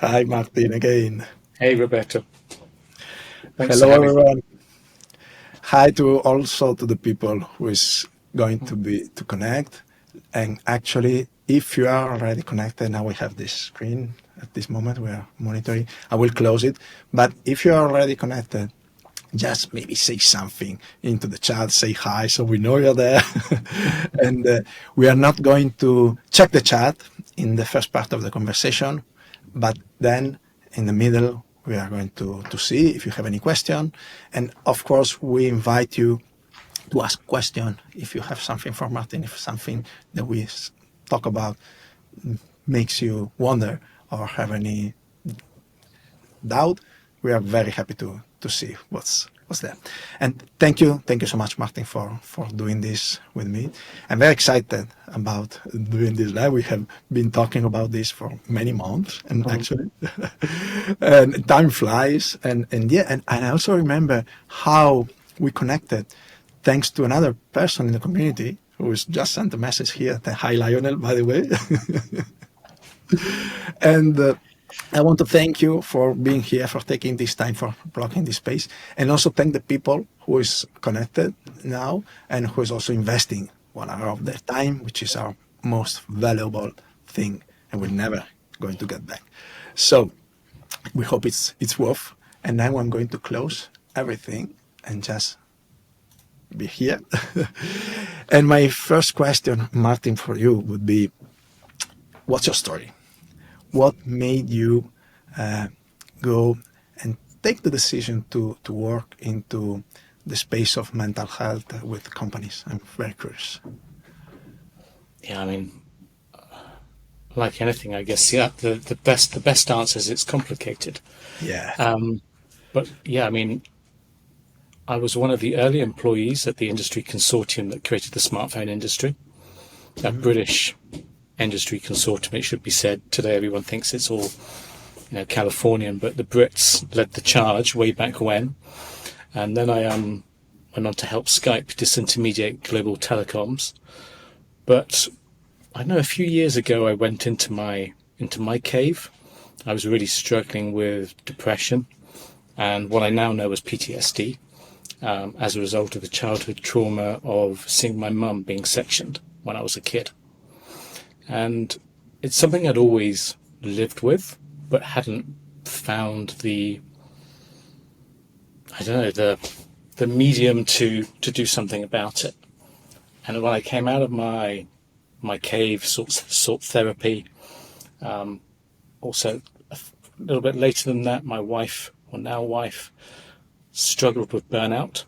Hi, Martin, again. Hey, Roberto. Thanks for Hello, having me. everyone. Hi to also to the people who is going to connect. And actually, if you are already connected, now we have this screen at this moment we are monitoring. I will close it. But if you are already connected, just maybe say something into the chat, say hi, so we know you're there. And we are not going to check the chat in the first part of the conversation, but then in the middle, we are going to see if you have any question. And of course, we invite you to ask question if you have something for Martin, if something that we talk about makes you wonder or have any doubt, we are very happy to see what's there. And thank you so much, Martin, for doing this with me. I'm very excited about doing this live. We have been talking about this for many months, and actually, and time flies. And yeah, and I also remember how we connected, thanks to another person in the community who has just sent a message here. Hi, Lionel, by the way. And I want to thank you for being here, for taking this time, for blocking this space, and also thank the people who is connected now and who is also investing 1 hour of their time, which is our most valuable thing, and we're never going to get back. So we hope it's worth. And now I'm going to close everything and just be here. And my first question, Martin, for you would be, what's your story? What made you go and take the decision to work into the space of mental health with companies? I'm very curious. Yeah, I mean, like anything, I guess. Yeah, the best answer is it's complicated. Yeah. But yeah, I mean, I was one of the early employees at the industry consortium that created the smartphone industry, a British industry consortium. It should be said today, everyone thinks it's all Californian, but the Brits led the charge way back when. And then I went on to help Skype disintermediate global telecoms. But I know a few years ago I went into my cave. I was really struggling with depression and what I now know as PTSD, as a result of the childhood trauma of seeing my mum being sectioned when I was a kid. And it's something I'd always lived with, but hadn't found the medium to do something about it. And when I came out of my cave, sought therapy. Also, a little bit later than that, my wife, or now wife, struggled with burnout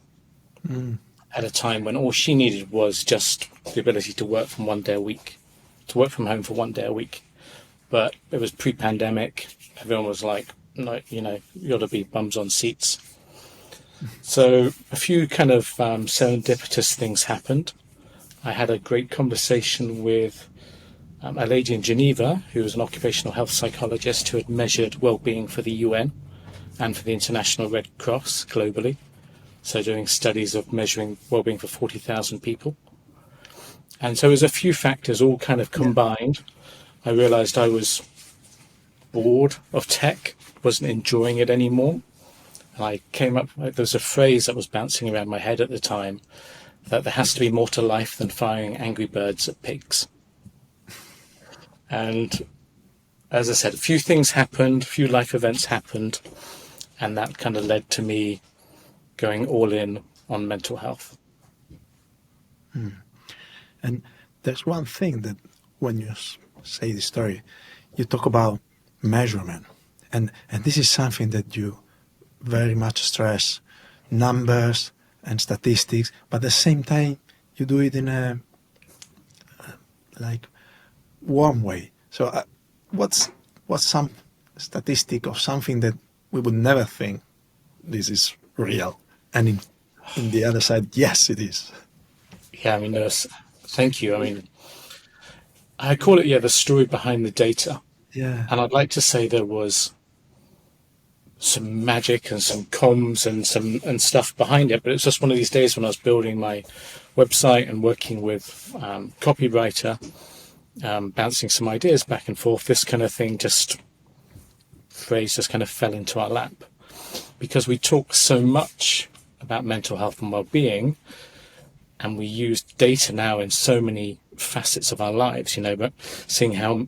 at a time when all she needed was just the ability to work from home for 1 day a week. But it was pre-pandemic. Everyone was like, no, you ought to be bums on seats. So a few kind of serendipitous things happened. I had a great conversation with a lady in Geneva who was an occupational health psychologist who had measured well-being for the UN and for the International Red Cross globally. So doing studies of measuring well-being for 40,000 people. And so it was a few factors all kind of combined. I realized I was bored of tech, wasn't enjoying it anymore. And I came up, there was a phrase that was bouncing around my head at the time, that there has to be more to life than firing angry birds at pigs. And as I said, a few things happened, a few life events happened, and that kind of led to me going all in on mental health. And there's one thing that when you say the story, you talk about measurement. And this is something that you very much stress, numbers and statistics, but at the same time, you do it in a warm way. So what's some statistic or something that we would never think this is real, and in the other side, yes, it is. Yeah, I mean, thank you. I mean, I call it, the story behind the data. Yeah. And I'd like to say there was some magic and some comms and stuff behind it, but it's just one of these days when I was building my website and working with copywriter, bouncing some ideas back and forth, this kind of thing just phrase just kind of fell into our lap, because we talk so much about mental health and well-being, and we use data now in so many facets of our lives, but seeing how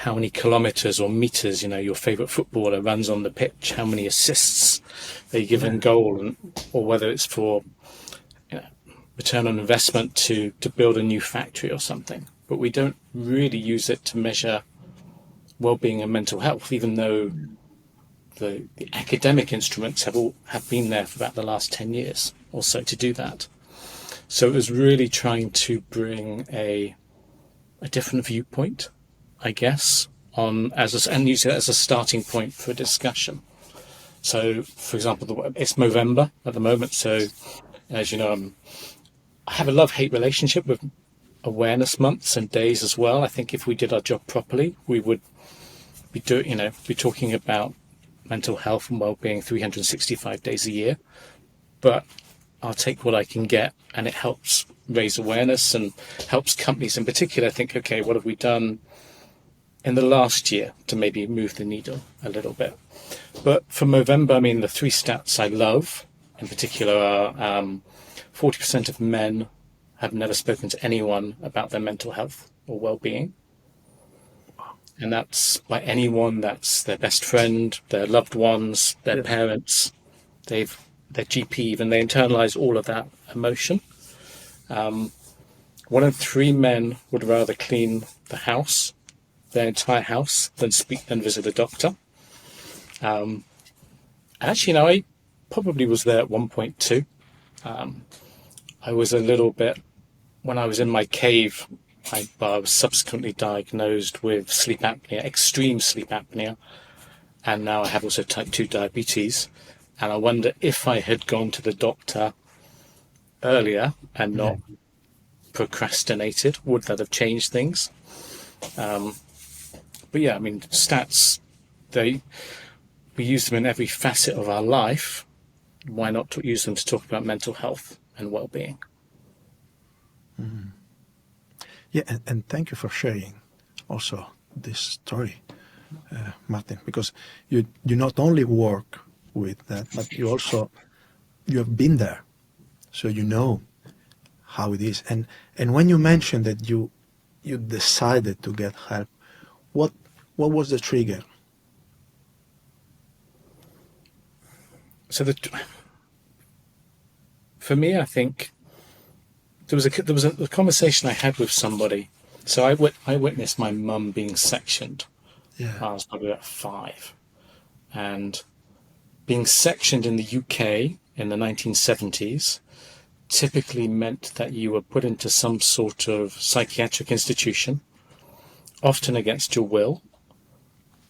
many kilometers or meters, your favorite footballer runs on the pitch, how many assists they give in goal, or whether it's for return on investment to build a new factory or something. But we don't really use it to measure well-being and mental health, even though the academic instruments have been there for about the last 10 years or so to do that. So it was really trying to bring a different viewpoint, I guess, and use it as a starting point for a discussion. So, for example, it's Movember at the moment, so as you know, I have a love-hate relationship with awareness months and days as well. I think if we did our job properly, we would be talking about mental health and well-being 365 days a year. But I'll take what I can get, and it helps raise awareness and helps companies in particular think, okay, what have we done in the last year to maybe move the needle a little bit? But for Movember, the three stats I love in particular are 40% of men have never spoken to anyone about their mental health or well-being. And that's by anyone, that's their best friend, their loved ones, their parents, their GP even, they internalize all of that emotion. 1 in 3 men would rather clean the house, their entire house, than visit a doctor. Actually, I probably was there at one point too. I was a little bit, when I was in my cave, I was subsequently diagnosed with sleep apnea, extreme sleep apnea, and now I have also type 2 diabetes. And I wonder if I had gone to the doctor earlier and not procrastinated, would that have changed things? But yeah, stats, we use them in every facet of our life. Why not use them to talk about mental health and well-being? Mm. Yeah, and thank you for sharing also this story, Martin, because you not only work with that, but you have been there, so you know how it is. And when you mentioned that you decided to get help, what was the trigger? So for me, I think there was a conversation I had with somebody. So I witnessed my mum being sectioned. Yeah. I was probably about 5, and being sectioned in the UK in the 1970s typically meant that you were put into some sort of psychiatric institution, often against your will,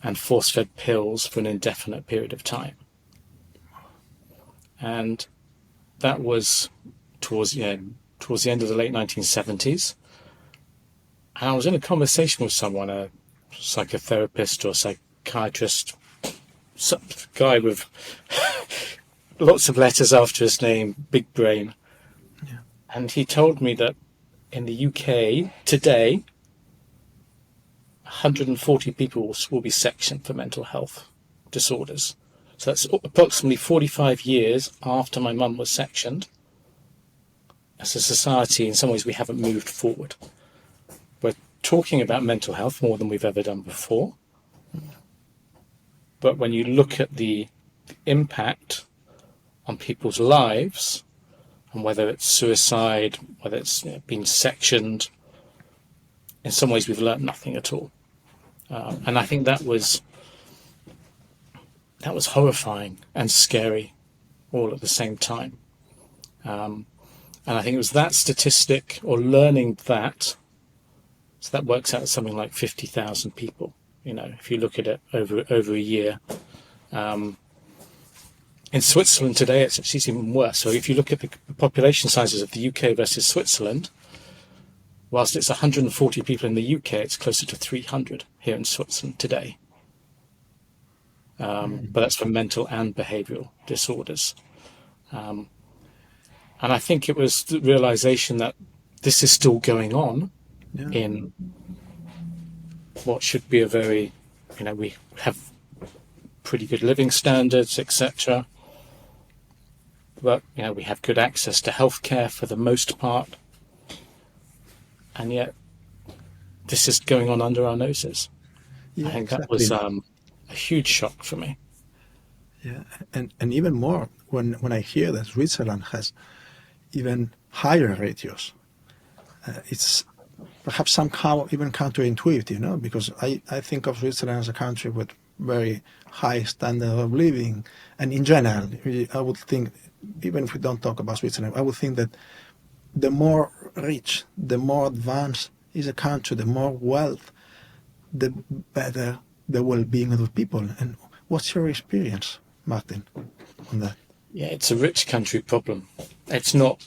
and force-fed pills for an indefinite period of time. And that was towards the end of the late 1970s. And I was in a conversation with someone, a psychotherapist or psychiatrist, some guy with lots of letters after his name, big brain. Yeah. And he told me that in the UK today, 140 people will be sectioned for mental health disorders. So that's approximately 45 years after my mum was sectioned. As a society, in some ways, we haven't moved forward. We're talking about mental health more than we've ever done before. But when you look at the impact on people's lives, and whether it's suicide, whether it's being sectioned, in some ways we've learnt nothing at all. And I think that was horrifying and scary all at the same time. And I think it was that statistic, or learning that, so that works out something like 50,000 people, if you look at it over a year. In Switzerland today, it's even worse. So if you look at the population sizes of the UK versus Switzerland, whilst it's 140 people in the UK, it's closer to 300 here in Switzerland today. But that's for mental and behavioural disorders. And I think it was the realization that this is still going on in what should be a very, we have pretty good living standards, etc. But we have good access to healthcare for the most part, and yet this is going on under our noses. Yeah, I think exactly. that was a huge shock for me. Yeah, and even more when I hear that Switzerland has even higher ratios. It's perhaps somehow even counterintuitive, because I think of Switzerland as a country with very high standard of living. And in general, I would think, even if we don't talk about Switzerland, I would think that the more rich, the more advanced is a country, the more wealth, the better the well-being of the people. And what's your experience, Martin, on that? Yeah, it's a rich country problem. It's not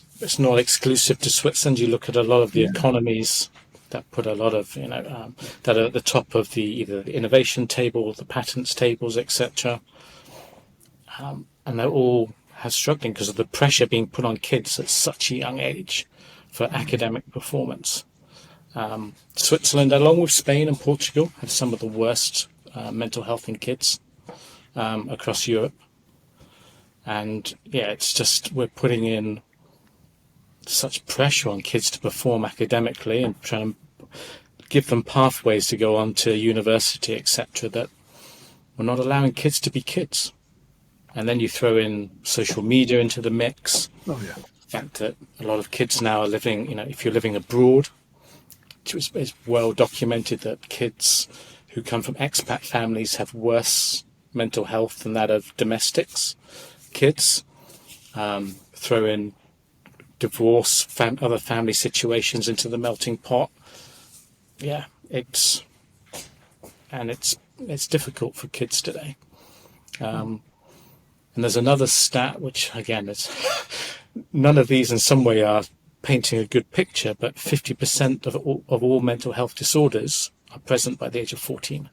exclusive to Switzerland. You look at a lot of the economies that put a lot of that are at the top of either the innovation table, the patents tables, etc. And they're all struggling because of the pressure being put on kids at such a young age for academic performance. Switzerland, along with Spain and Portugal, have some of the worst mental health in kids across Europe. And yeah, it's just we're putting in such pressure on kids to perform academically and trying to give them pathways to go on to university, etc., that we're not allowing kids to be kids. And then you throw in social media into the mix. Oh, yeah. The fact that a lot of kids now are living, if you're living abroad, it's well documented that kids who come from expat families have worse mental health than that of domestics. Kids, throw in divorce, other family situations into the melting pot. Yeah, it's difficult for kids today. And there's another stat, which again, none of these in some way are painting a good picture, but 50% of all mental health disorders are present by the age of 14.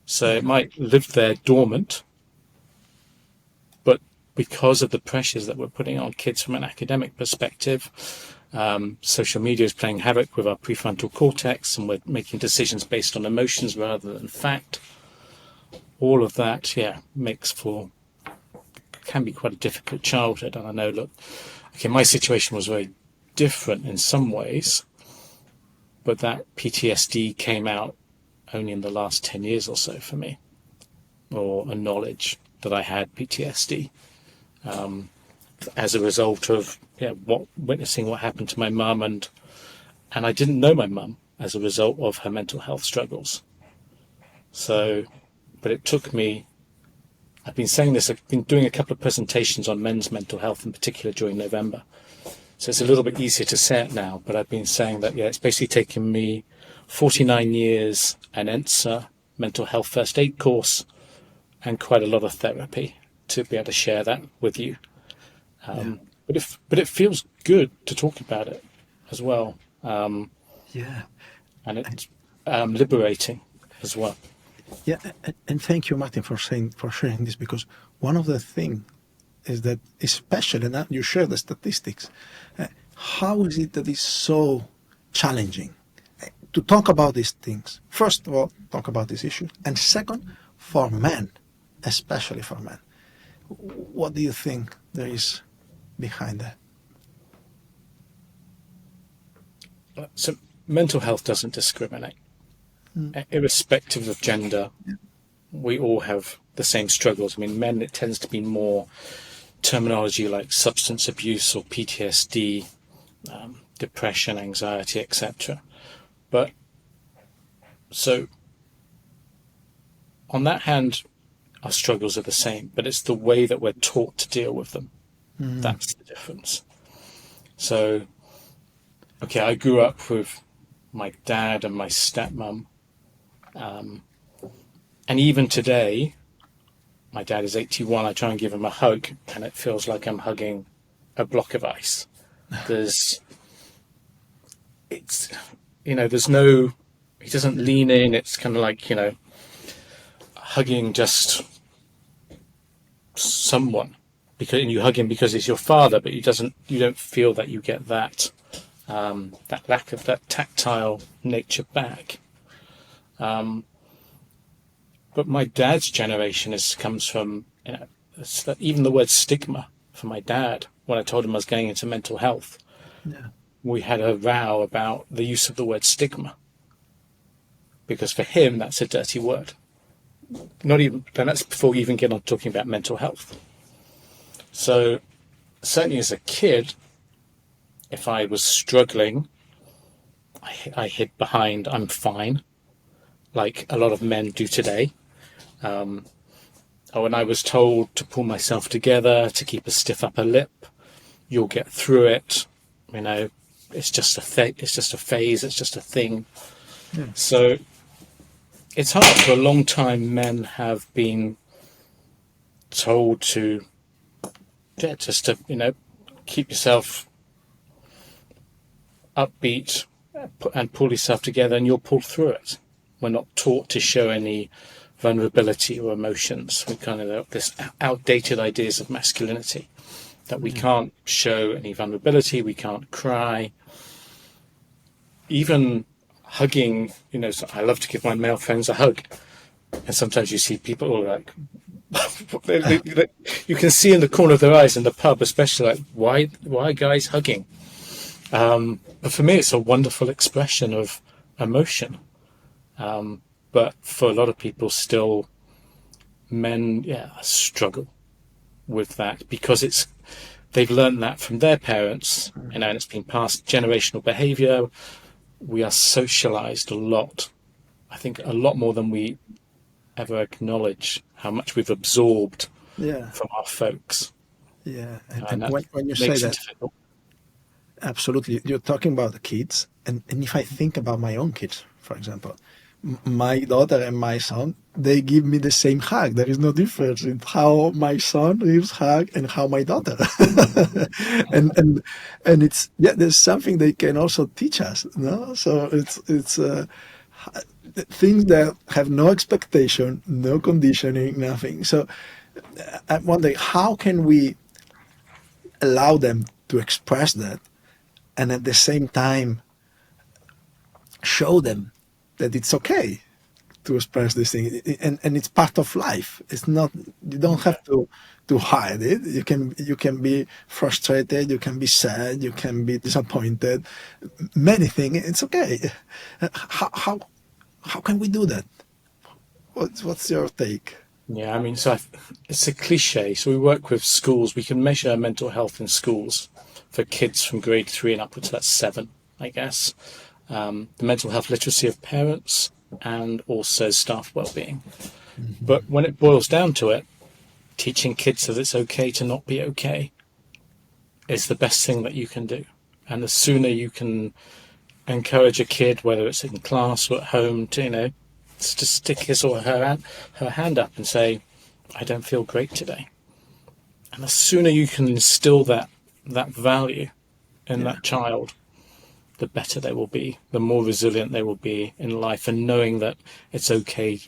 So it might live there dormant, but because of the pressures that we're putting on kids from an academic perspective, social media is playing havoc with our prefrontal cortex, and we're making decisions based on emotions rather than fact. All of that, can be quite a difficult childhood. And I know, my situation was very different in some ways, but that PTSD came out only in the last 10 years or so for me, or a knowledge that I had PTSD as a result of witnessing what happened to my mum, and I didn't know my mum as a result of her mental health struggles. So, but it took me, I've been saying this, I've been doing a couple of presentations on men's mental health in particular during November. So it's a little bit easier to say it now, but I've been saying that, it's basically taken me 49 years, an ENSA mental health first aid course, and quite a lot of therapy to be able to share that with you. But it feels good to talk about it as well. And it's liberating as well. Yeah, and thank you, Martin, for sharing this, because one of the things is that, especially now you share the statistics, how is it that it's so challenging to talk about these things? First of all, talk about this issue, and second, for men, especially for men. What do you think there is behind that? So mental health doesn't discriminate. Irrespective of gender, we all have the same struggles. I mean, men, it tends to be more terminology like substance abuse or PTSD, depression, anxiety, etc. But so on that hand, our struggles are the same, but it's the way that we're taught to deal with them. That's the difference. So, I grew up with my dad and my stepmom. And even today, my dad is 81, I try and give him a hug, and it feels like I'm hugging a block of ice. He doesn't lean in, it's kind of like, hugging just someone. And you hug him because he's your father, but you don't feel that you get that lack of that tactile nature back. But my dad's generation comes from, even the word stigma for my dad. When I told him I was going into mental health, we had a row about the use of the word stigma, because for him that's a dirty word. Not even, and that's before we even get on talking about mental health. So certainly as a kid, if I was struggling, I hid behind "I'm fine," like a lot of men do today. Or when I was told to pull myself together, to keep a stiff upper lip, you'll get through it. It's just a phase. It's just a thing. Yeah. So it's hard. For a long time, men have been told to, keep yourself upbeat and pull yourself together, and you'll pull through it. We're not taught to show any vulnerability or emotions. We kind of have this outdated ideas of masculinity, that we can't show any vulnerability, we can't cry. Even hugging, so I love to give my male friends a hug, and sometimes you see people who are like, you can see in the corner of their eyes in the pub, especially, like, why are guys hugging? But for me, it's a wonderful expression of emotion. But for a lot of people, still, men, struggle with that because they've learned that from their parents, and it's been passed generational behavior. We are socialized a lot. I think a lot more than we ever acknowledge how much we've absorbed from our folks. Yeah, and when you say that, difficult. Absolutely, you're talking about the kids, and if I think about my own kids, for example, my daughter and my son, they give me the same hug. There is no difference in how my son gives hug and how my daughter. and it's there's something they can also teach us, no? So it's things that have no expectation, no conditioning, nothing. So I wonder, how can we allow them to express that, and at the same time show them that it's okay to express this thing, and it's part of life. It's not, you don't have to hide it. You can be frustrated, you can be sad, you can be disappointed, many things. It's okay. How can we do that? What's your take? Yeah, so it's a cliche. So we work with schools. We can measure mental health in schools for kids from grade 3 and upwards. That's 7, I guess. The mental health literacy of parents, and also staff well-being. Mm-hmm. But when it boils down to it, teaching kids that it's okay to not be okay is the best thing that you can do. And the sooner you can encourage a kid, whether it's in class or at home, to stick his or her hand up and say, I don't feel great today. And the sooner you can instill that value in that child, the better they will be, the more resilient they will be in life, and knowing that it's okay.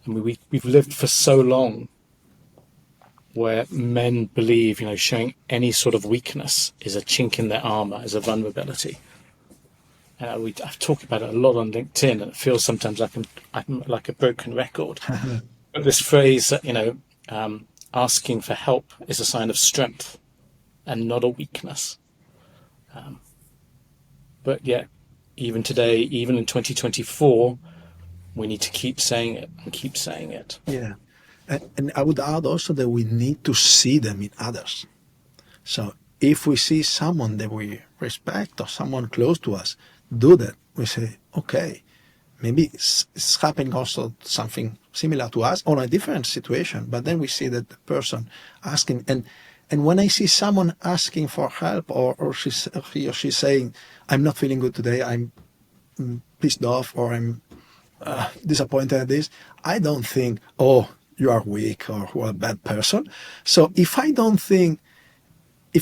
We've lived for so long where men believe, showing any sort of weakness is a chink in their armor, is a vulnerability. I've talked about it a lot on LinkedIn, and it feels sometimes like I'm like a broken record. But this phrase that, asking for help is a sign of strength and not a weakness. But yet, even today, even in 2024, we need to keep saying it and keep saying it. Yeah. And I would add also that we need to see them in others. So if we see someone that we respect or someone close to us do that, we say, okay, maybe it's happening also something similar to us on a different situation, but then we see that the person asking, and when I see someone asking for help, or he or she saying, I'm not feeling good today, I'm pissed off, or I'm disappointed at this, I don't think, oh, you are weak or what a bad person. So if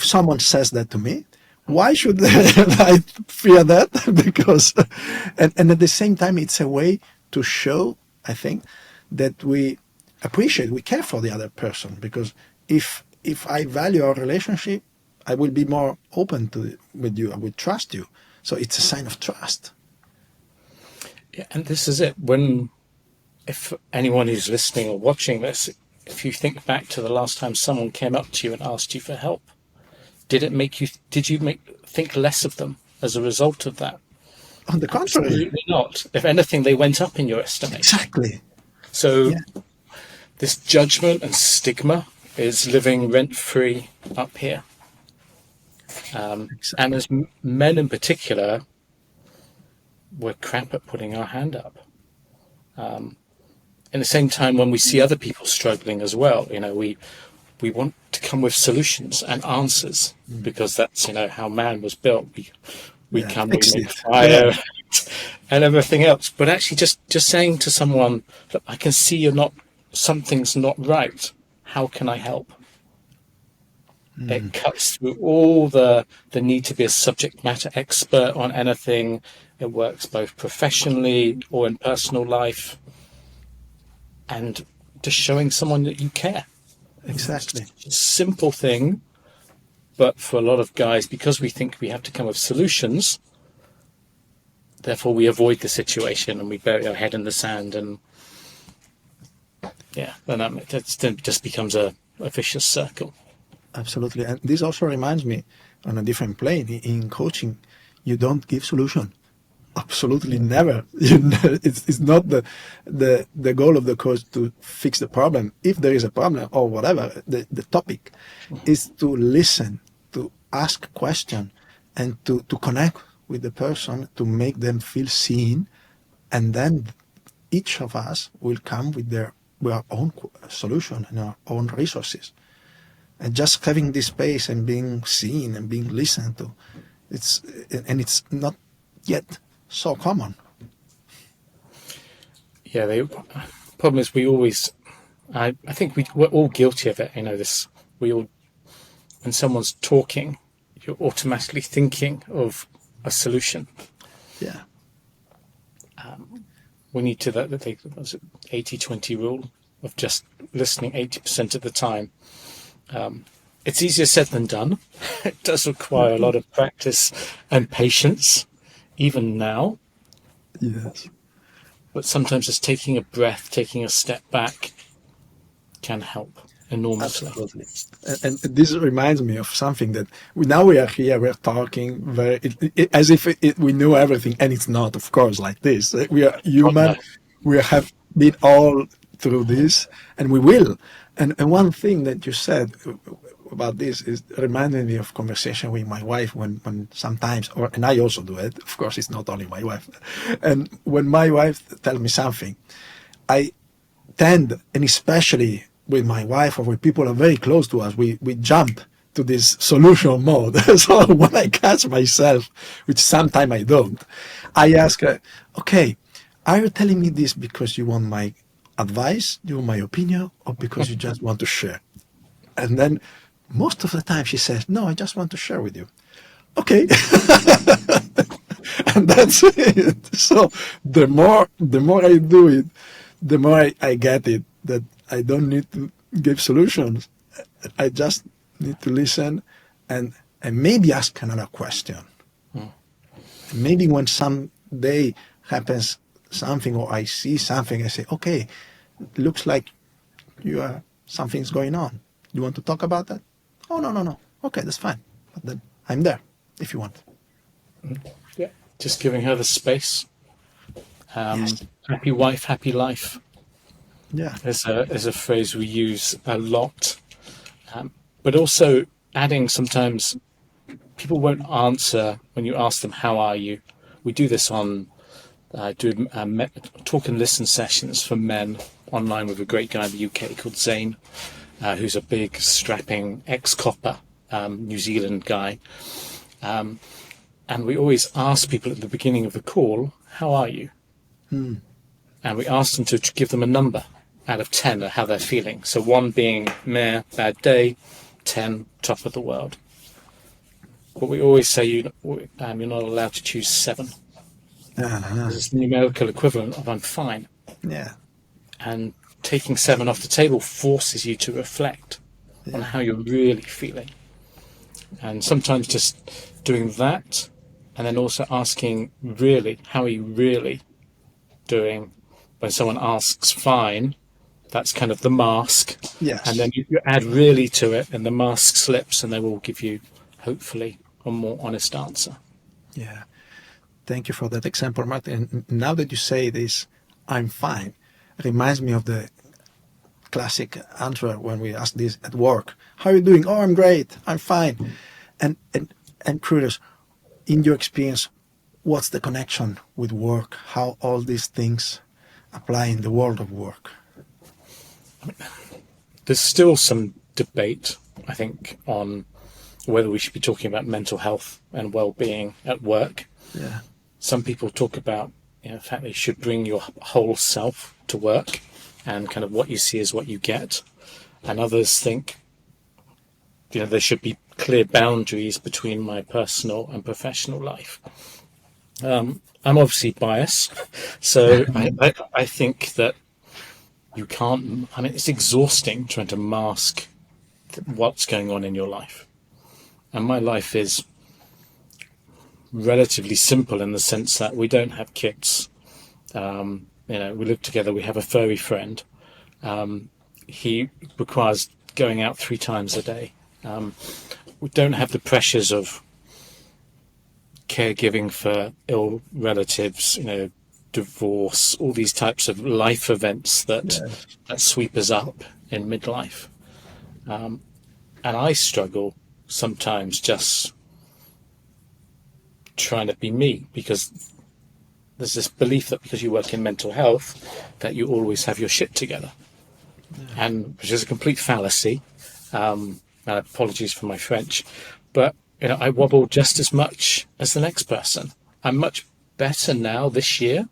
someone says that to me, why should I fear that? Because, and at the same time, it's a way to show, I think, that we appreciate, we care for the other person. Because if I value our relationship, I will be more open with you. I will trust you. So it's a sign of trust. Yeah, and this is it. When if anyone who's listening or watching this, if you think back to the last time someone came up to you and asked you for help, did you think less of them as a result of that? On the contrary. Absolutely not. If anything, they went up in your estimation. Exactly. So Yeah. this judgment and stigma is living rent-free up here. Exactly. And as men in particular, we're crap at putting our hand up. At the same time, when we see other people struggling as well, we want to come with solutions and answers, because that's how man was built. We come, we make fire, and everything else. But actually, just saying to someone, look, I can see something's not right. How can I help? It cuts through all the need to be a subject matter expert on anything. It works both professionally or in personal life, and just showing someone that you care. Exactly. It's a simple thing, but for a lot of guys, because we think we have to come with solutions, therefore we avoid the situation and we bury our head in the sand, and then that just becomes a vicious circle. Absolutely. And this also reminds me, on a different plane, in coaching, you don't give solution. Absolutely never. It's not the goal of the coach to fix the problem. If there is a problem or whatever, the topic is to listen, to ask a question, and to connect with the person, to make them feel seen, and then each of us will come with our own solution and our own resources. And just having this space and being seen and being listened to, it's not yet so common. Yeah, the problem is I think we're all guilty of it. When someone's talking, you're automatically thinking of a solution. Yeah. We need to the 80-20 rule of just listening 80% of the time. It's easier said than done. It does require a lot of practice and patience, even now. Yes. But sometimes just taking a breath, taking a step back can help enormously. Absolutely. And this reminds me of something that we are here, we're talking as if we know everything, and it's not, of course, like this. We are human. We have been all through this, and we will. And one thing that you said about this is reminding me of conversation with my wife when sometimes, and I also do it, of course, it's not only my wife. And when my wife tells me something, I tend, and especially with my wife or with people who are very close to us, we jump to this solution mode. So when I catch myself, which sometimes I don't, I ask her, okay, are you telling me this because you want my advice, you want my opinion, or because you just want to share? And then most of the time she says, no, I just want to share with you. Okay. And that's it. So the more I do it, the more I get it, that I don't need to give solutions. I just need to listen and maybe ask another question. Maybe when someday happens something or I see something, I say, okay, looks like something's going on. You want to talk about that? Oh, no. Okay, that's fine. But then I'm there if you want. Yeah, just giving her the space. Yes. Happy wife, happy life. Yeah. Is a phrase we use a lot. But also adding, sometimes people won't answer when you ask them, how are you? We do this on talk and listen sessions for men online with a great guy in the UK called Zane, who's a big, strapping ex-copper New Zealand guy. And we always ask people at the beginning of the call, how are you? And we ask them to give them a number out of 10 of how they're feeling. So 1 being meh, bad day, 10, top of the world. But we always say you're not allowed to choose 7. It's the numerical equivalent of I'm fine. Yeah. And taking 7 off the table forces you to reflect on how you're really feeling. And sometimes just doing that, and then also asking, really, how are you really doing, when someone asks fine, that's kind of the mask. Yes. And then you add really to it, and the mask slips, and they will give you, hopefully, a more honest answer. Yeah. Thank you for that example, Martin. And now that you say this, I'm fine, it reminds me of the classic answer when we ask this at work. How are you doing? Oh, I'm great. I'm fine. And I'm curious, in your experience, what's the connection with work? How all these things apply in the world of work? There's still some debate, I think, on whether we should be talking about mental health and well-being at work. Yeah. Some people talk about, the fact that you should bring your whole self to work, and kind of what you see is what you get. And others think, there should be clear boundaries between my personal and professional life. I'm obviously biased, so I think that you can't. It's exhausting trying to mask what's going on in your life. And my life is relatively simple in the sense that we don't have kids. We live together. We have a furry friend. He requires going out 3 times a day. We don't have the pressures of caregiving for ill relatives, divorce, all these types of life events that sweep us up in midlife. And I struggle sometimes just trying to be me, because there's this belief that because you work in mental health that you always have your shit together, and which is a complete fallacy. And apologies for my French, but I wobble just as much as the next person. I'm much better now this year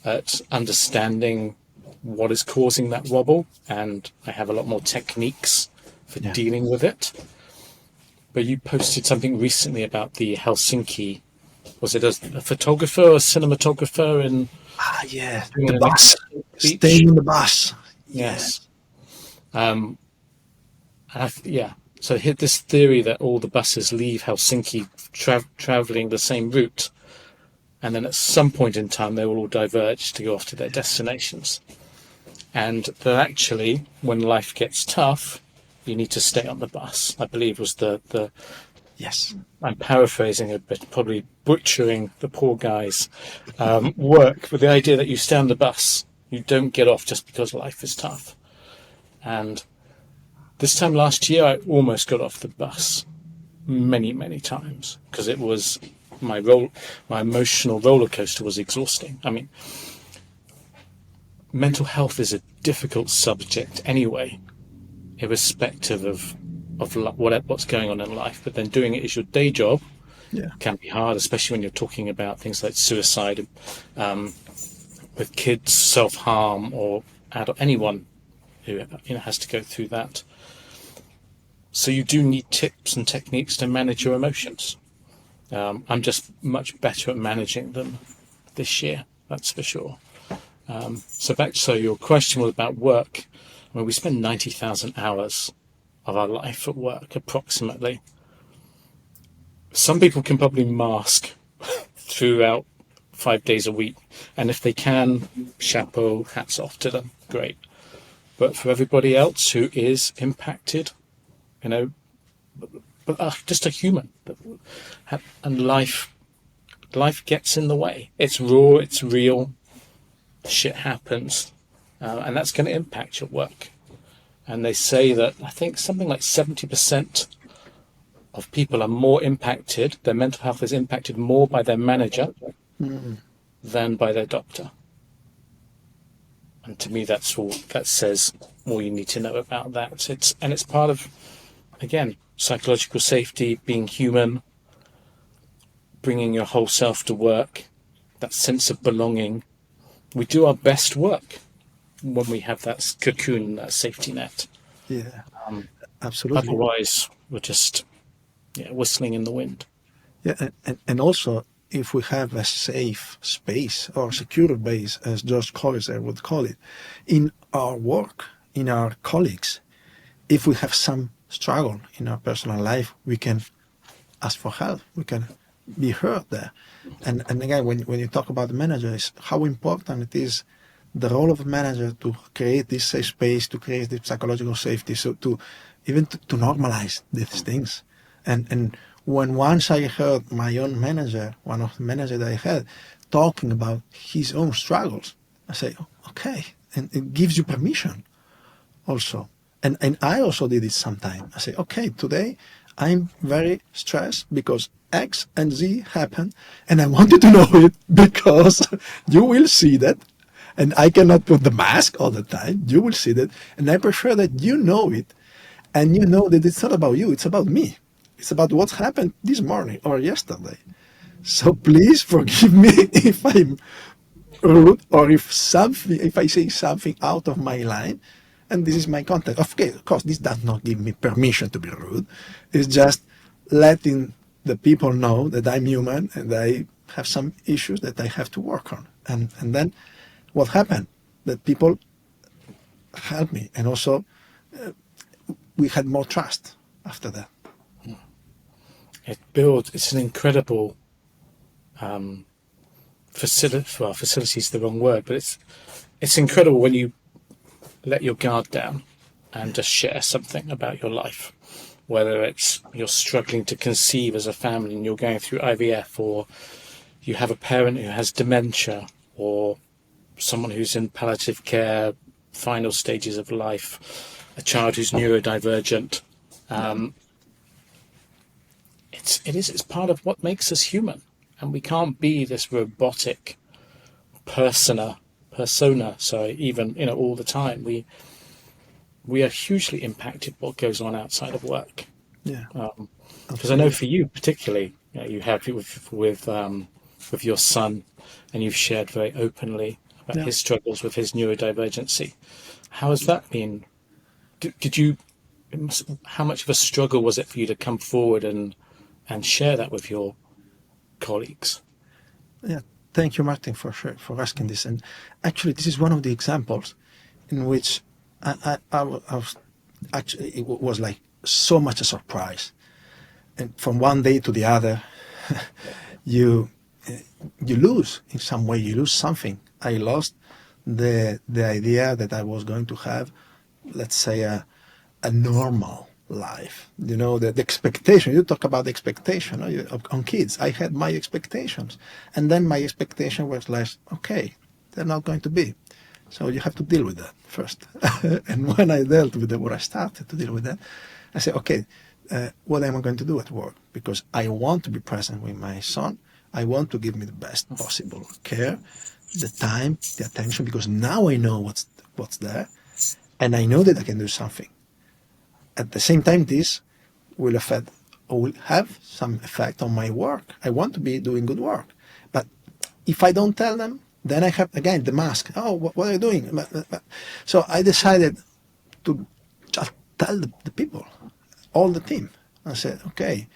at understanding what is causing that wobble, and I have a lot more techniques for dealing with it. But you posted something recently about the Helsinki, was it a photographer or a cinematographer in... the bus. Staying in the bus. Yes. So this theory that all the buses leave Helsinki traveling the same route, and then at some point in time they will all diverge to go off to their destinations. And that actually, when life gets tough, you need to stay on the bus, I believe was the Yes. I'm paraphrasing a bit, probably butchering the poor guy's work, but the idea that you stay on the bus, you don't get off just because life is tough. And this time last year, I almost got off the bus many, many times, because it was my emotional roller coaster was exhausting. Mental health is a difficult subject anyway, irrespective of what's going on in life. But then doing it as your day job can be hard, especially when you're talking about things like suicide, with kids, self-harm, or anyone who has to go through that. So you do need tips and techniques to manage your emotions. I'm just much better at managing them this year, that's for sure. So your question was about work. We spend 90,000 hours of our life at work, approximately. Some people can probably mask throughout 5 days a week, and if they can, chapeau, hats off to them, great. But for everybody else who is impacted, just a human, and life gets in the way. It's raw, it's real, shit happens, and that's going to impact your work. And they say that, I think something like 70% of people are more impacted, their mental health is impacted more by their manager than by their doctor. And to me, that says all you need to know about that. It's part of, again, psychological safety, being human, bringing your whole self to work, that sense of belonging. We do our best work when we have that cocoon, that safety net. Yeah, absolutely. Otherwise, we're just whistling in the wind. Yeah, and also, if we have a safe space or secure base, as George Colliser would call it, in our work, in our colleagues, if we have some struggle in our personal life, we can ask for help. We can be heard there. And again, when you talk about the managers, how important it is the role of a manager to create this safe space, to create this psychological safety, so to even to normalize these things. And when once I heard my own manager, one of the managers that I had, talking about his own struggles, I say, okay, and it gives you permission also. And I also did it sometime. I say, okay, today I'm very stressed because X and Z happened, and I want you to know it because you will see that. And I cannot put the mask all the time. You will see that. And I prefer that you know it. And you know that it's not about you, it's about me. It's about what happened this morning or yesterday. So please forgive me if I'm rude or if I say something out of my line. And this is my content. Of course, this does not give me permission to be rude. It's just letting the people know that I'm human and I have some issues that I have to work on. And then what happened? That people helped me. And also we had more trust after that. It's an incredible facility is the wrong word, but it's incredible when you let your guard down and just share something about your life, whether it's you're struggling to conceive as a family and you're going through IVF, or you have a parent who has dementia, or someone who's in palliative care, final stages of life, a child who's neurodivergent. It's part of what makes us human, and we can't be this robotic persona, even all the time. We are hugely impacted what goes on outside of work. Yeah. Because I know for you particularly, you have it with your son, and you've shared very openly about his struggles with his neurodivergency. How has that been? How much of a struggle was it for you to come forward and share that with your colleagues? Yeah, thank you, Martin, for asking this. And actually, this is one of the examples in which I was actually, it was like so much a surprise. And from one day to the other, you lose in some way. You lose something. I lost the idea that I was going to have, let's say, a normal life. The expectation. You talk about the expectation on kids. I had my expectations, and then my expectation was like, okay, they're not going to be. So you have to deal with that first. And when I dealt with it, when I started to deal with that, I said, okay, what am I going to do at work? Because I want to be present with my son. I want to give me the best possible care, the time, the attention, because now I know what's there, and I know that I can do something. At the same time, this will have some effect on my work. I want to be doing good work. But if I don't tell them, then I have, again, the mask. Oh, what are you doing? So I decided to just tell the people, all the team. I said, okay,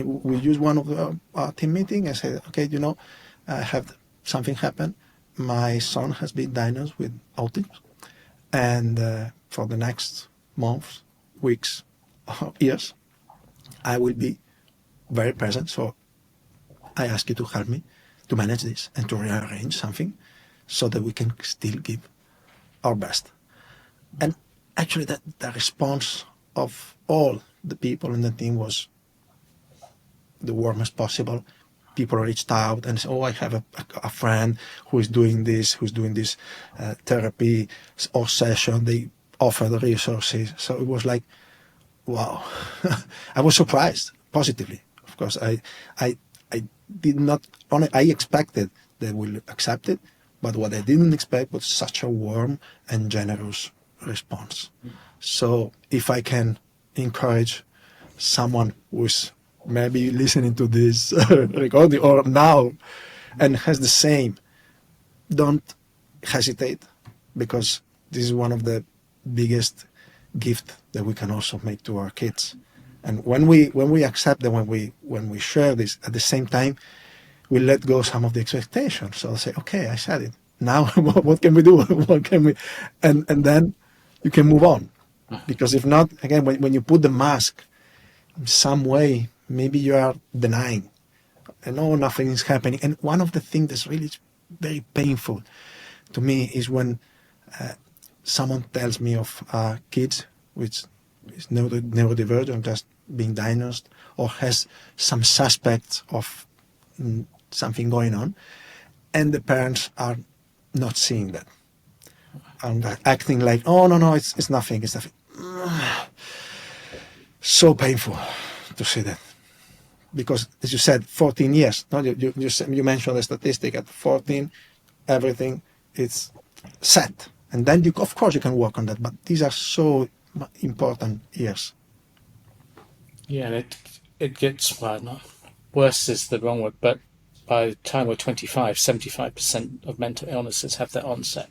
we use one of our team meeting. I said, okay, I have something happen. My son has been diagnosed with autism. And for the next months, weeks, years, I will be very present. So I ask you to help me to manage this and to rearrange something so that we can still give our best. And actually the response of all the people in the team was the warmest possible. People reached out and said, oh, I have a friend who is doing this therapy or session. They offer the resources. So it was like, wow. I was surprised positively. Of course, I did not, I expected they will accept it, but what I didn't expect was such a warm and generous response. So if I can encourage someone who's maybe listening to this recording or now and has the same, don't hesitate, because this is one of the biggest gifts that we can also make to our kids. And when we accept that, when we share this, at the same time, we let go some of the expectations. So I'll say, okay, I said it. Now what can we do? What can we? And then you can move on. Because if not, again, when you put the mask, in some way, maybe you are denying. And nothing is happening. And one of the things that's really very painful to me is when someone tells me of kids which is neurodivergent, just being diagnosed, or has some suspects of something going on, and the parents are not seeing that, and acting like, oh, no, it's nothing, it's nothing. So painful to see that. Because, as you said, 14 years. No, you mentioned the statistic. At 14, everything is set. And then, of course, you can work on that. But these are so important years. Yeah, and it gets, well, not worse is the wrong word, but by the time we're 25, 75% of mental illnesses have their onset.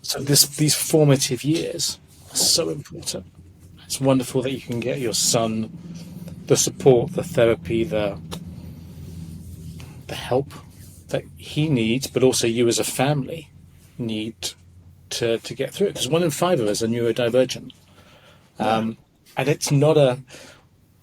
So these formative years are so important. It's wonderful that you can get your son the support, the therapy, the help that he needs, but also you as a family need to get through it. Because 1 in 5 of us are neurodivergent. And it's not it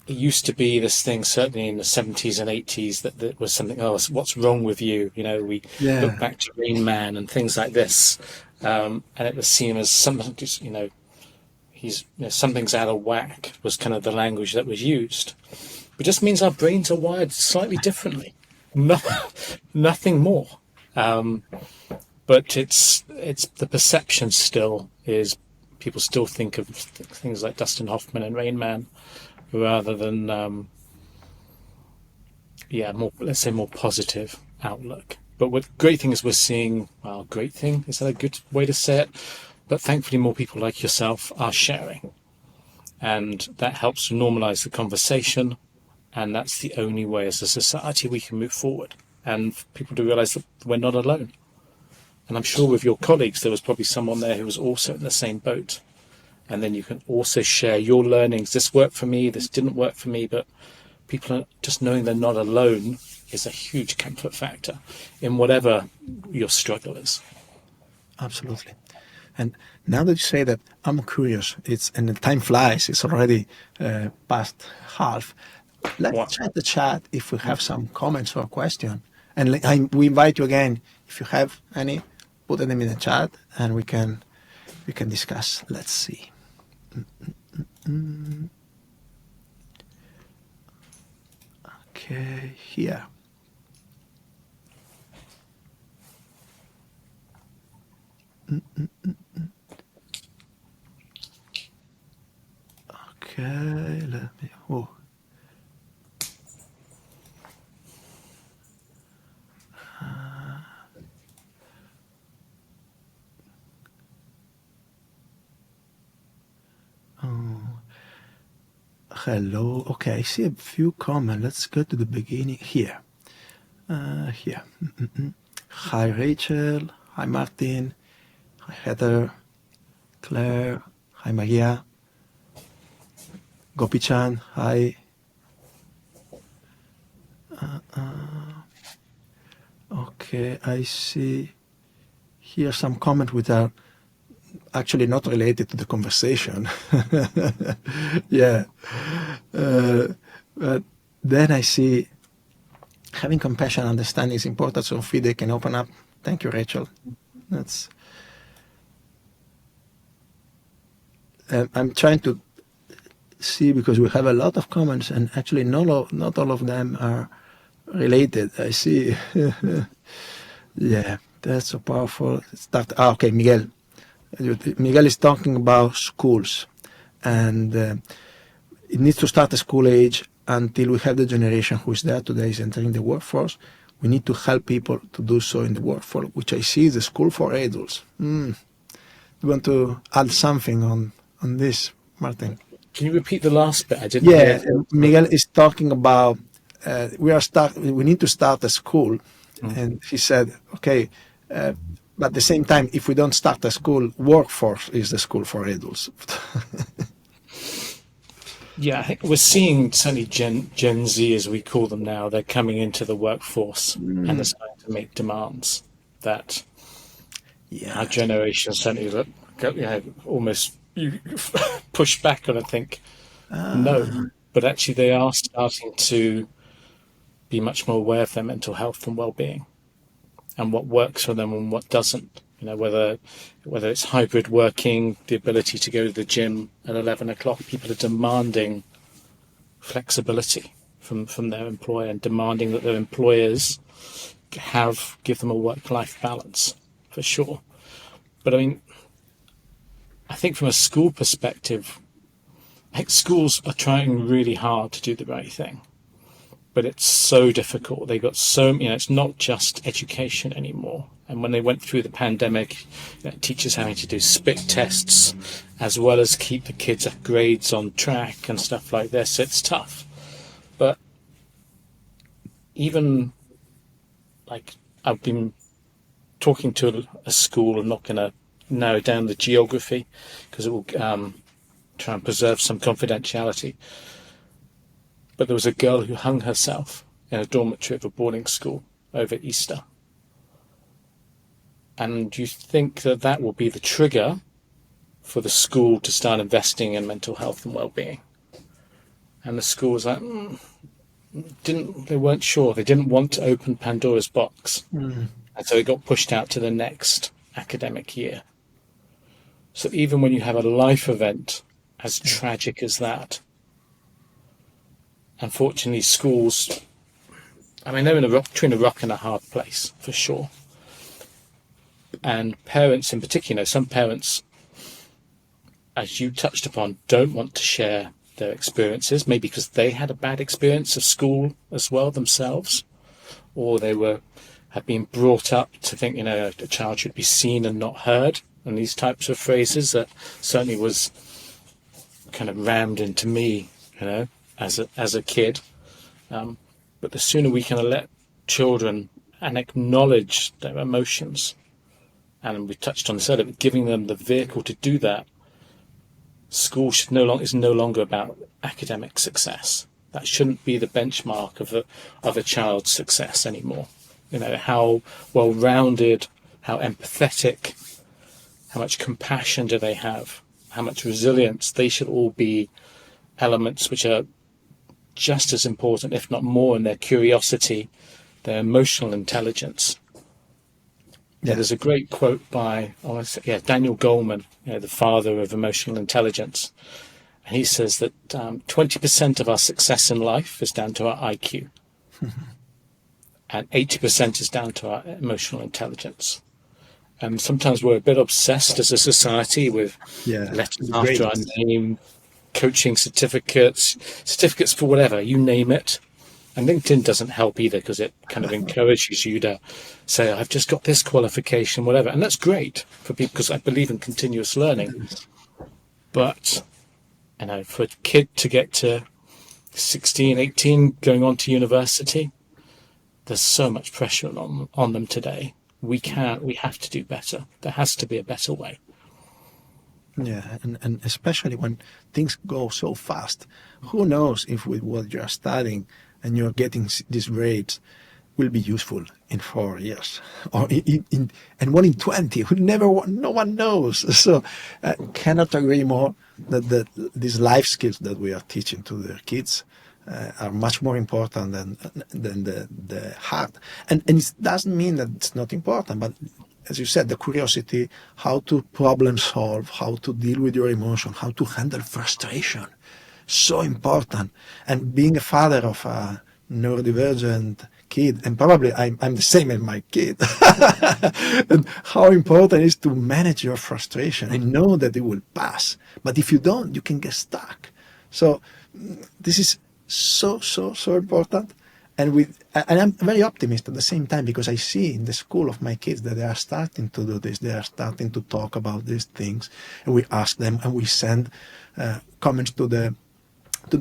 used to be this thing, certainly in the 70s and 80s, that was something, oh, what's wrong with you? You know, we look back to Rain Man and things like this. And it was seen as something, you know, something's out of whack was kind of the language that was used. It just means our brains are wired slightly differently. Nothing more. But it's the perception still is people still think of things like Dustin Hoffman and Rain Man rather than more, let's say, more positive outlook. But what great thing is we're seeing, well, great thing, is that a good way to say it? But thankfully more people like yourself are sharing. And that helps to normalize the conversation. And that's the only way as a society we can move forward. And people to realize that we're not alone. And I'm sure with your colleagues, there was probably someone there who was also in the same boat. And then you can also share your learnings. This worked for me, this didn't work for me. But people are just knowing they're not alone is a huge comfort factor in whatever your struggle is. Absolutely. And now that you say that, I'm curious. And the time flies. It's already past half. Let's check the chat if we have some comments or questions. And we invite you again, if you have any, put them in the chat, and we can discuss. Let's see. Okay, here. Okay, let me. Oh. Hello. Okay, I see a few comments. Let's go to the beginning here. Here. Hi, Rachel. Hi, Martin. Hi, Heather. Claire. Hi, Maria. Gopi-chan. Hi. Okay, I see here some comments which are actually not related to the conversation. Yeah. But then I see having compassion and understanding is important, so feedback can open up. Thank you, Rachel. That's. I'm trying to see, because we have a lot of comments, and actually not all of them are related. I see. Yeah, that's so powerful. Okay, Miguel. Miguel is talking about schools, and it needs to start at school age until we have the generation who is there today, is entering the workforce. We need to help people to do so in the workforce, which I see is the school for adults. You want to add something on this, Martin? Can you repeat the last bit? I didn't hear. Miguel is talking about we need to start a school, and he said, okay, but at the same time, if we don't start a school, workforce is the school for adults. Yeah, I think we're seeing certainly Gen Z, as we call them now, they're coming into the workforce and they're starting to make demands that our generation certainly almost you push back on and think, no. But actually they are starting to be much more aware of their mental health and well-being. and what works for them and what doesn't. Whether it's hybrid working, the ability to go to the gym at 11 o'clock, people are demanding flexibility from their employer and demanding that their employers give them a work-life balance, for sure. But I think from a school perspective, I think schools are trying really hard to do the right thing, but it's so difficult. They got it's not just education anymore. And when they went through the pandemic, teachers having to do spit tests as well as keep the kids' grades on track and stuff like this, it's tough. But even I've been talking to a school. I'm not going to narrow down the geography because it will try and preserve some confidentiality. But there was a girl who hung herself in a dormitory of a boarding school over Easter. And you think that will be the trigger for the school to start investing in mental health and well-being? And the school was like, they weren't sure. They didn't want to open Pandora's box. And so it got pushed out to the next academic year. So even when you have a life event as tragic as that, unfortunately schools, they're between a rock and a hard place, for sure. And parents in particular, some parents, as you touched upon, don't want to share their experiences, maybe because they had a bad experience of school as well themselves, or they have been brought up to think, a child should be seen and not heard, and these types of phrases that certainly was kind of rammed into me, as a kid. But the sooner we can let children and acknowledge their emotions, and we touched on this earlier, giving them the vehicle to do that, school is no longer about academic success. That shouldn't be the benchmark of a child's success anymore. How well-rounded, how empathetic, how much compassion do they have, how much resilience. They should all be elements which are just as important, if not more, in their curiosity, their emotional intelligence. Yeah, there's a great quote by Daniel Goleman, the father of emotional intelligence. And he says that 20% of our success in life is down to our IQ. And 80% is down to our emotional intelligence. And sometimes we're a bit obsessed as a society with letters after our name, coaching certificates for whatever, you name it. And LinkedIn doesn't help either, because it kind of encourages you to say, I've just got this qualification, whatever. And that's great for people, because I believe in continuous learning. But, for a kid to get to 16, 18, going on to university, there's so much pressure on them today. We have to do better. There has to be a better way. Yeah, and especially when things go so fast. Who knows if with what you're studying and you're getting these grades will be useful in 4 years or and one in 20. No one knows. So I cannot agree more that these life skills that we are teaching to the kids are much more important than the hard. And it doesn't mean that it's not important, but as you said, the curiosity, how to problem solve, how to deal with your emotion, how to handle frustration, so important. And being a father of a neurodivergent kid, and probably I'm the same as my kid, and how important it is to manage your frustration and know that it will pass. But if you don't, you can get stuck. So this is so important. And I'm very optimistic at the same time, because I see in the school of my kids that they are starting to do this. They are starting to talk about these things, and we ask them, and we send comments to the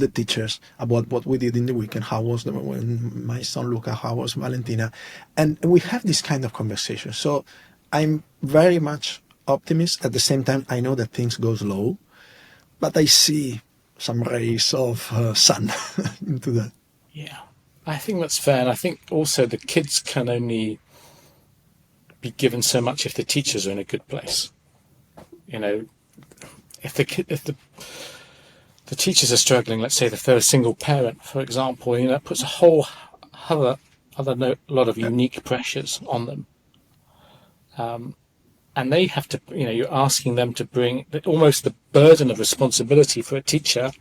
teachers about what we did in the weekend. How was my son Luca? How was Valentina? And we have this kind of conversation. So I'm very much optimist. At the same time, I know that things go slow, but I see some rays of sun into that. Yeah. I think that's fair, and I think also the kids can only be given so much if the teachers are in a good place. If the teachers are struggling, let's say if they're a single parent, for example, that puts a whole lot of unique pressures on them. and they have to, you're asking them to bring almost the burden of responsibility for a teacher.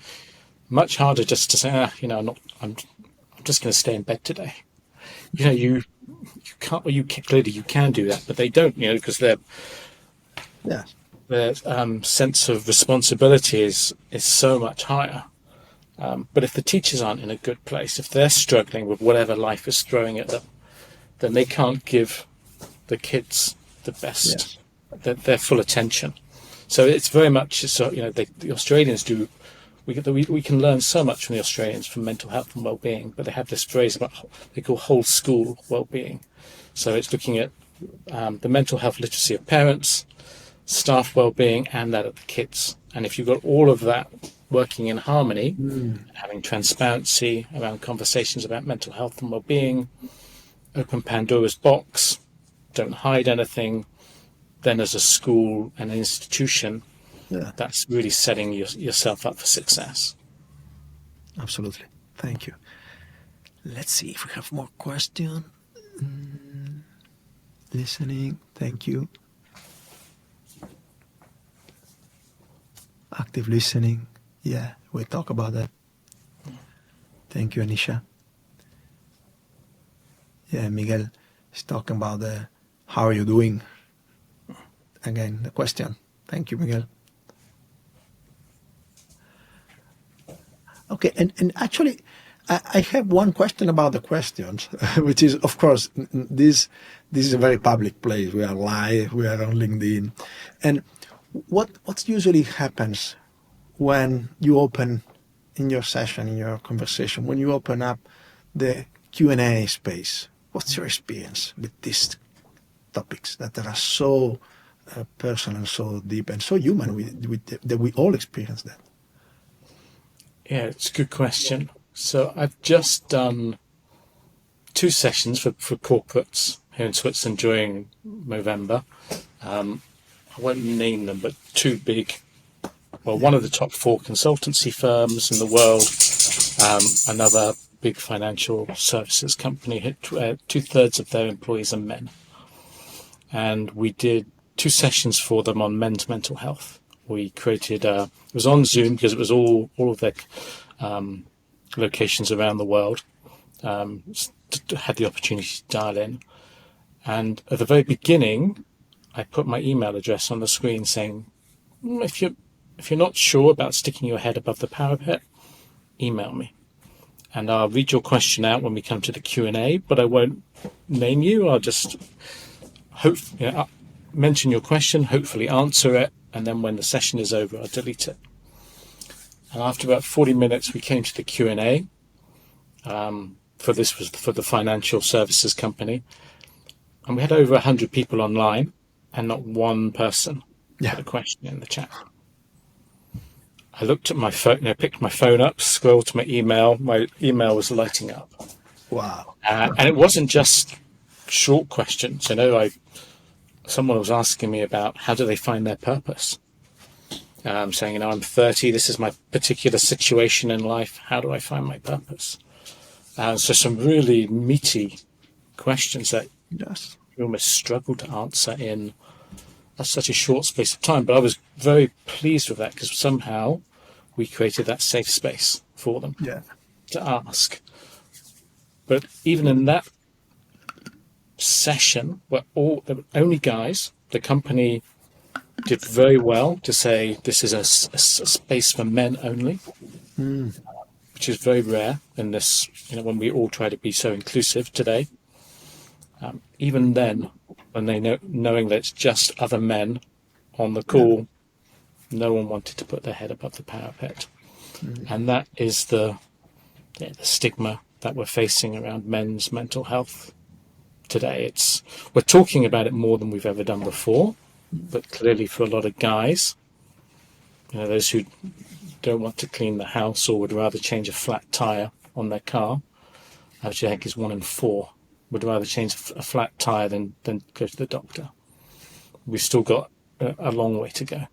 Much harder just to say, I'm just going to stay in bed today. You can't. Well, clearly you can do that, but they don't. Because their sense of responsibility is so much higher. But if the teachers aren't in a good place, if they're struggling with whatever life is throwing at them, then they can't give the kids the best, their full attention. So it's very much so. The Australians do. We can learn so much from the Australians for mental health and well-being, but they have this phrase about they call whole school well-being. So it's looking at the mental health literacy of parents, staff well-being, and that of the kids. And if you've got all of that working in harmony, having transparency around conversations about mental health and well-being, open Pandora's box, don't hide anything, then as a school and an institution, that's really setting yourself up for success. Absolutely. Thank you. Let's see if we have more questions. Listening. Thank you. Active listening. Yeah, we talk about that. Thank you, Anisha. Yeah, Miguel is talking about how are you doing? Again, the question. Thank you, Miguel. Okay, and actually, I have one question about the questions, which is, of course, this is a very public place. We are live, we are on LinkedIn. And what usually happens when you open in your session, in your conversation, when you open up the Q&A space? What's your experience with these topics that are so personal and so deep and so human that we all experience that? Yeah, it's a good question. So I've just done 2 sessions for corporates here in Switzerland during November. I won't name them, but 2 big, one of the top 4 consultancy firms in the world, another big financial services company, 2/3 of their employees are men. And we did 2 sessions for them on men's mental health. We created, it was on Zoom because it was all of their locations around the world. Had the opportunity to dial in. And at the very beginning, I put my email address on the screen saying, if you're not sure about sticking your head above the parapet, email me. And I'll read your question out when we come to the Q&A, but I won't name you. I'll just mention your question, hopefully answer it, and then when the session is over, I'll delete it. And after about 40 minutes, we came to the Q&A. For the financial services company. And we had over 100 people online, and not one person had a question in the chat. I looked at my phone, picked my phone up, scrolled to my email. My email was lighting up. Wow. And it wasn't just short questions. Someone was asking me about how do they find their purpose. Saying, I'm 30, this is my particular situation in life. How do I find my purpose? So some really meaty questions that you almost struggle to answer in such a short space of time. But I was very pleased with that because somehow we created that safe space for them to ask. But even in that session, there were only guys. The company did very well to say this is a space for men only. Which is very rare in this, when we all try to be so inclusive today. Even then, when they knowing that it's just other men on the call, no one wanted to put their head above the parapet. And that is the stigma that we're facing around men's mental health today. We're talking about it more than we've ever done before, but clearly for a lot of guys, those who don't want to clean the house or would rather change a flat tire on their car, which I think is 1 in 4, would rather change a flat tire than go to the doctor. We've still got a long way to go.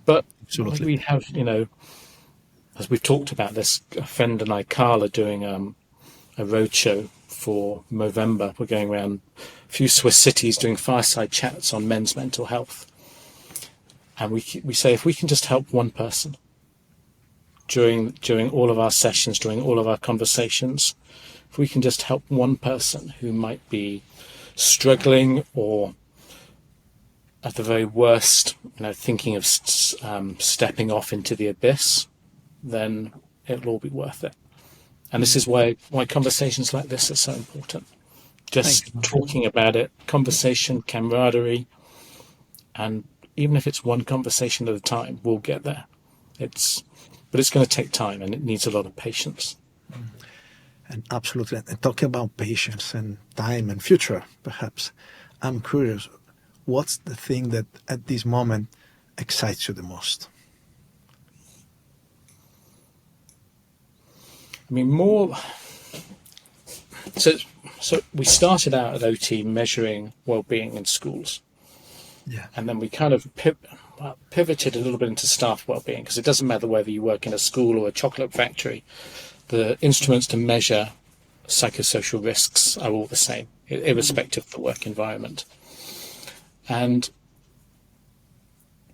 But absolutely. We have, as we've talked about this, a friend and I, Carl, are doing a roadshow for November. We're going around a few Swiss cities doing fireside chats on men's mental health. And we say, if we can just help one person during all of our sessions, during all of our conversations, if we can just help one person who might be struggling or at the very worst, thinking of stepping off into the abyss, then it'll all be worth it. And this is why conversations like this are so important. Just talking about it, conversation, camaraderie, and even if it's one conversation at a time, we'll get there. But it's going to take time, and it needs a lot of patience. And absolutely. And talking about patience and time and future, perhaps, I'm curious, what's the thing that at this moment excites you the most? I mean, more. So we started out at OTII measuring well-being in schools. Yeah. And then we kind of pivoted a little bit into staff well-being, because it doesn't matter whether you work in a school or a chocolate factory. The instruments to measure psychosocial risks are all the same, irrespective of the work environment. And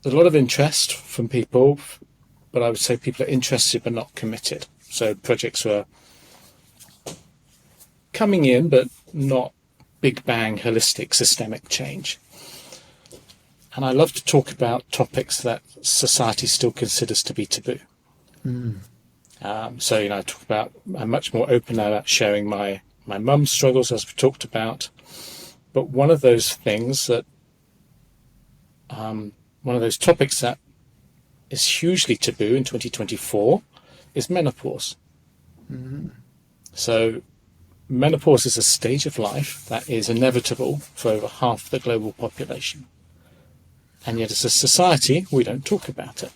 a lot of interest from people, but I would say people are interested but not committed. So projects were coming in, but not big bang, holistic, systemic change. And I love to talk about topics that society still considers to be taboo. So, I talk about, I'm much more open now about sharing my mum's struggles, as we talked about. But one of those things that, one of those topics that is hugely taboo in 2024 is menopause. So menopause is a stage of life that is inevitable for over half the global population. And yet as a society, we don't talk about it.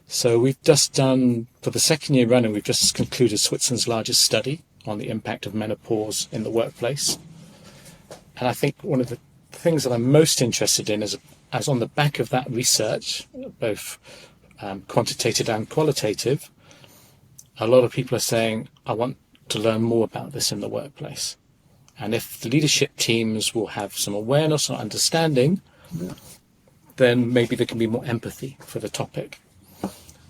So we've just done, for the second year running, we've just concluded Switzerland's largest study on the impact of menopause in the workplace. And I think one of the things that I'm most interested in is, as on the back of that research, both quantitative and qualitative, a lot of people are saying, I want to learn more about this in the workplace. And if the leadership teams will have some awareness or understanding, then maybe there can be more empathy for the topic.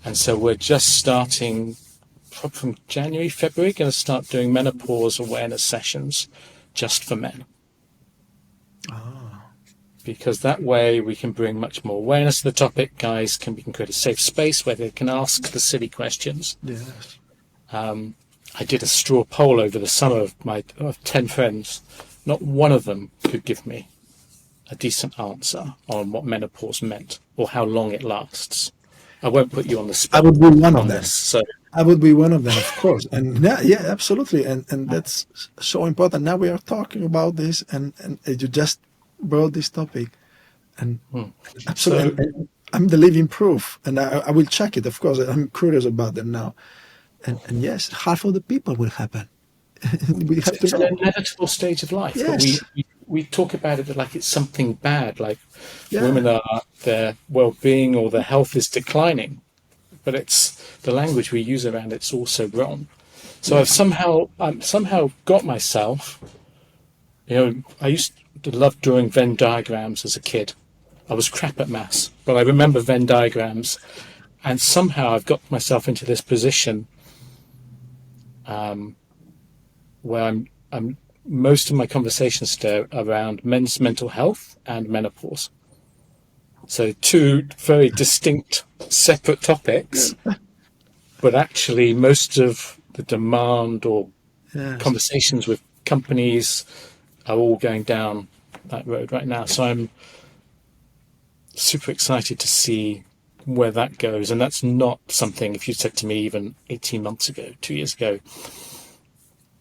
And so we're just starting from January, February, going to start doing menopause awareness sessions just for men. Because that way we can bring much more awareness to the topic. We can create a safe space where they can ask the silly questions. Yes. I did a straw poll over the summer of 10 friends. Not one of them could give me a decent answer on what menopause meant or how long it lasts. I won't put you on the spot. I would be one of them. This, so. I would be one of them, of course. And yeah, absolutely. And that's so important. Now we are talking about this, and you just brought this topic. And absolutely, So, I'm the living proof. And I will check it, of course. I'm curious about them now. And yes, half of the people will happen. We have it's to an inevitable stage of life. Yes. But we talk about it like it's something bad, like women their well-being or their health is declining. But it's the language we use around it's also wrong. So I've somehow got myself, I used to love drawing Venn diagrams as a kid. I was crap at maths, but I remember Venn diagrams, and somehow I've got myself into this position where I'm most of my conversations today are around men's mental health and menopause. So two very distinct, separate topics, but actually most of the demand or conversations with companies are all going down that road right now. So I'm super excited to see where that goes. And that's not something, if you said to me even 18 months ago, 2 years ago,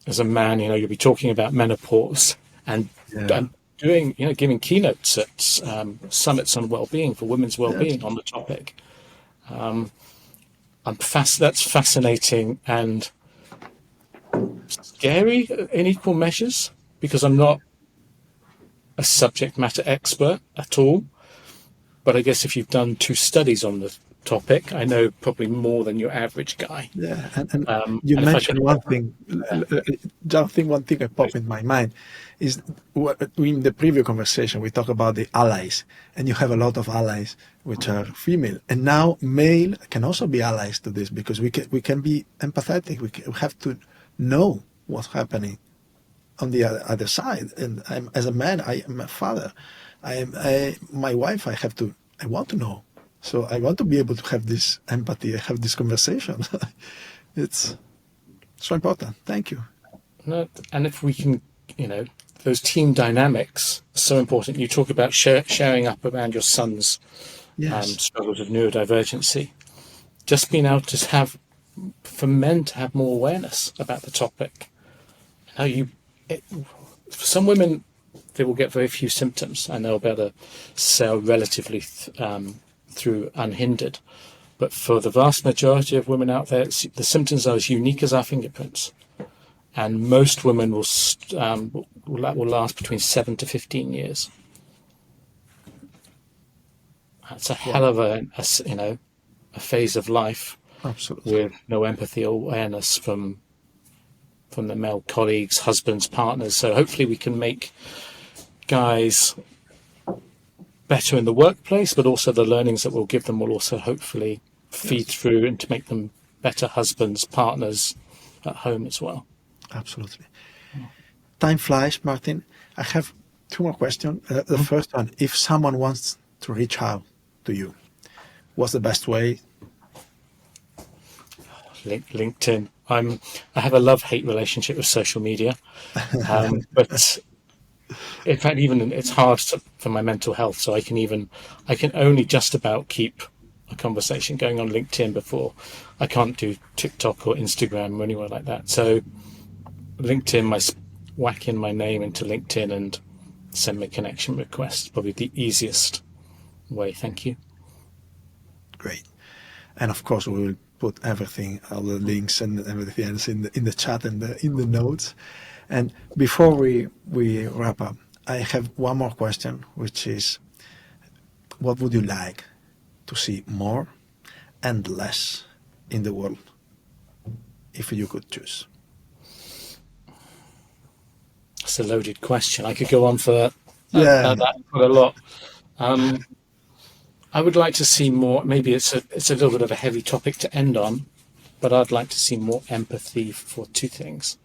as a man, you'll be talking about menopause and doing, giving keynotes at summits on well-being for women's well-being on the topic. That's fascinating and scary in equal measures, because I'm not a subject matter expert at all. But I guess if you've done 2 studies on the topic. I know probably more than your average guy. Yeah, and you And if I mentioned could, one thing. One thing that popped in my mind is in the previous conversation we talked about the allies, and you have a lot of allies which are female, and now male can also be allies to this because we can be empathetic. We have to know what's happening on the other side. And as a man, I am a father. My wife. I want to know. So I want to be able to have this empathy, have this conversation. It's so important. Thank you. no, and if we can, those team dynamics are so important. You talk about sharing up around your son's Yes. struggles with neurodivergency. Just being able to for men to have more awareness about the topic. For some women, they will get very few symptoms and they'll be able to sail relatively through unhindered. But for the vast majority of women out there, the symptoms are as unique as our fingerprints. And most women will last between 7 to 15 years. That's a hell of a phase of life. Absolutely. With no empathy or awareness from the male colleagues, husbands, partners. So hopefully we can make guys better in the workplace, but also the learnings that we'll give them will also hopefully feed through and to make them better husbands, partners at home as well. Absolutely. Time flies, Martin. I have two more questions. The first one, if someone wants to reach out to you, what's the best way? LinkedIn. I have a love-hate relationship with social media, but in fact, even it's hard for my mental health. So I can only just about keep a conversation going on LinkedIn before I can't do TikTok or Instagram or anywhere like that. So LinkedIn, whack in my name into LinkedIn and send me a connection request. Probably the easiest way. Thank you. Great. And of course, we will put everything, all the links and everything else in the chat and in the notes. And before we wrap up, I have one more question, which is, what would you like to see more and less in the world, if you could choose? That's a loaded question. I could go on for Yeah. quite a lot. I would like to see more. Maybe it's a little bit of a heavy topic to end on, but I'd like to see more empathy for two things: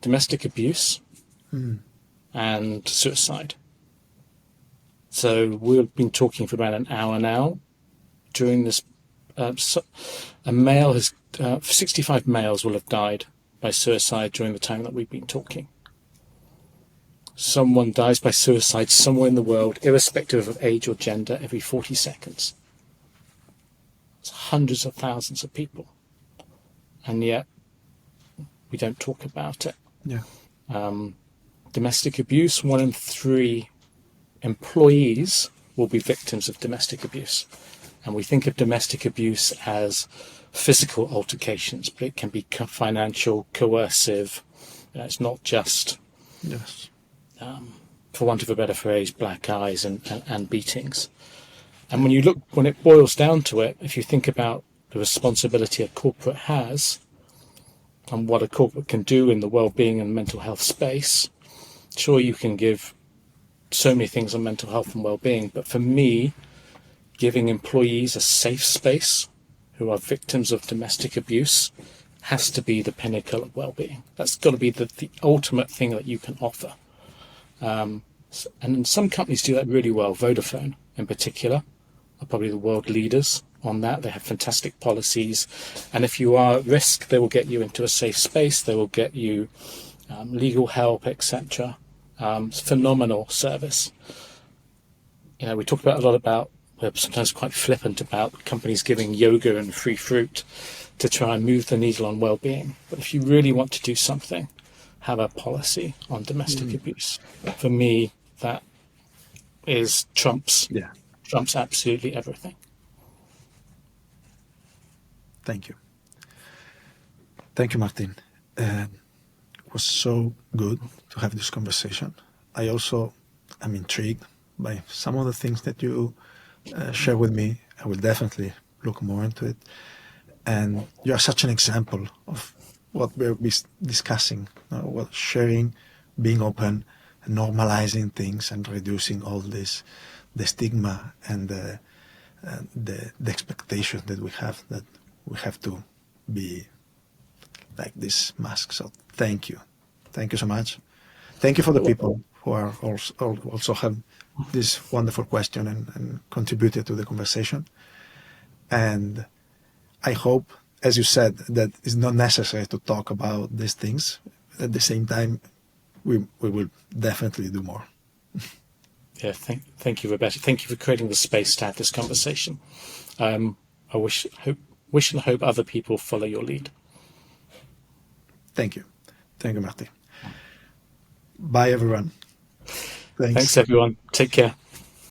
domestic abuse and suicide. So we've been talking for about an hour now. During this, a male 65 males will have died by suicide during the time that we've been talking. Someone dies by suicide somewhere in the world, irrespective of age or gender, every 40 seconds. It's hundreds of thousands of people. And yet, we don't talk about it. Yeah. Domestic abuse, 1 in 3 employees will be victims of domestic abuse. And we think of domestic abuse as physical altercations, but it can be financial, coercive. It's not just... Yes. For want of a better phrase, black eyes and beatings. And when it boils down to it, if you think about the responsibility a corporate has and what a corporate can do in the well-being and mental health space, sure, you can give so many things on mental health and well-being, but for me, giving employees a safe space who are victims of domestic abuse has to be the pinnacle of well-being. That's got to be the ultimate thing that you can offer. And some companies do that really well. Vodafone, in particular, are probably the world leaders on that. They have fantastic policies. And if you are at risk, they will get you into a safe space. They will get you legal help, etc. It's phenomenal service. We talk a lot about, we're sometimes quite flippant about companies giving yoga and free fruit to try and move the needle on well-being. But if you really want to do something, have a policy on domestic abuse. For me, that is trumps absolutely everything. Thank you. Thank you, Martin. It was so good to have this conversation. I also am intrigued by some of the things that you share with me, I will definitely look more into it. And you are such an example of what we're discussing, what sharing, being open, normalizing things, and reducing all this, the stigma and the expectation that we have to be like this mask. So thank you so much. Thank you for the people who are also have this wonderful question and contributed to the conversation. And I hope, as you said, that it's not necessary to talk about these things. At the same time, we will definitely do more. Yeah, thank you, Roberto. Thank you for creating the space to have this conversation. I wish and hope other people follow your lead. Thank you, Martin. Bye, everyone. Thanks, everyone. Take care.